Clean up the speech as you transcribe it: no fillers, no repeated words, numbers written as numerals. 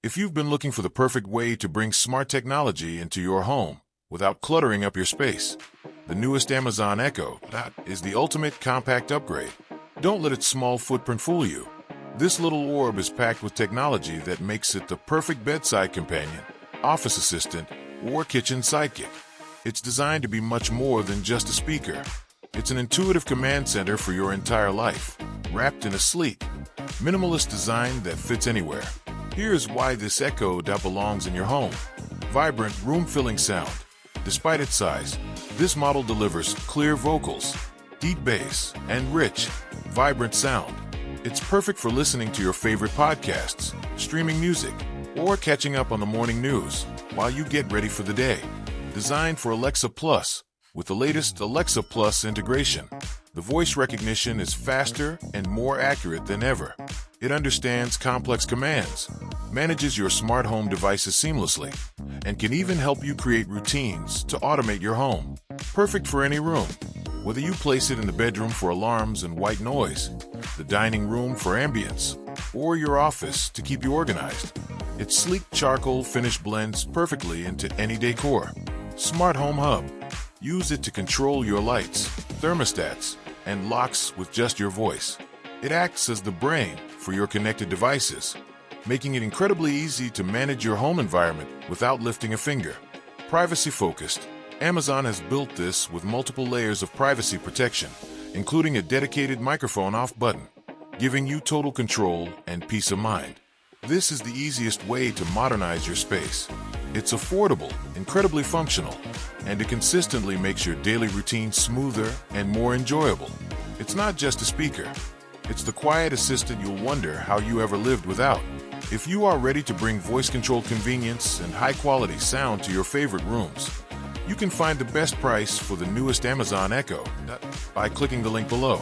If you've been looking for the perfect way to bring smart technology into your home without cluttering up your space, the newest Amazon Echo is the ultimate compact upgrade. Don't let its small footprint fool you. This little orb is packed with technology that makes it the perfect bedside companion, office assistant, or kitchen sidekick. It's designed to be much more than just a speaker. It's an intuitive command center for your entire life, wrapped in a sleek, minimalist design that fits anywhere. Here's why this Echo belongs in your home. Vibrant, room-filling sound. Despite its size, this model delivers clear vocals, deep bass, and rich, vibrant sound. It's perfect for listening to your favorite podcasts, streaming music, or catching up on the morning news while you get ready for the day. Designed for Alexa Plus, with the latest Alexa Plus integration, the voice recognition is faster and more accurate than ever. It understands complex commands, manages your smart home devices seamlessly, and can even help you create routines to automate your home. Perfect for any room. Whether you place it in the bedroom for alarms and white noise, the dining room for ambience, or your office to keep you organized, its sleek charcoal finish blends perfectly into any decor. Smart Home Hub. Use it to control your lights, thermostats, and locks with just your voice. It acts as the brain for your connected devices, making it incredibly easy to manage your home environment without lifting a finger. Privacy-focused. Amazon has built this with multiple layers of privacy protection, including a dedicated microphone off button, giving you total control and peace of mind. This is the easiest way to modernize your space. It's affordable, incredibly functional, and it consistently makes your daily routine smoother and more enjoyable. It's not just a speaker. It's the quiet assistant you'll wonder how you ever lived without. If you are ready to bring voice-controlled convenience and high-quality sound to your favorite rooms, you can find the best price for the newest Amazon Echo by clicking the link below.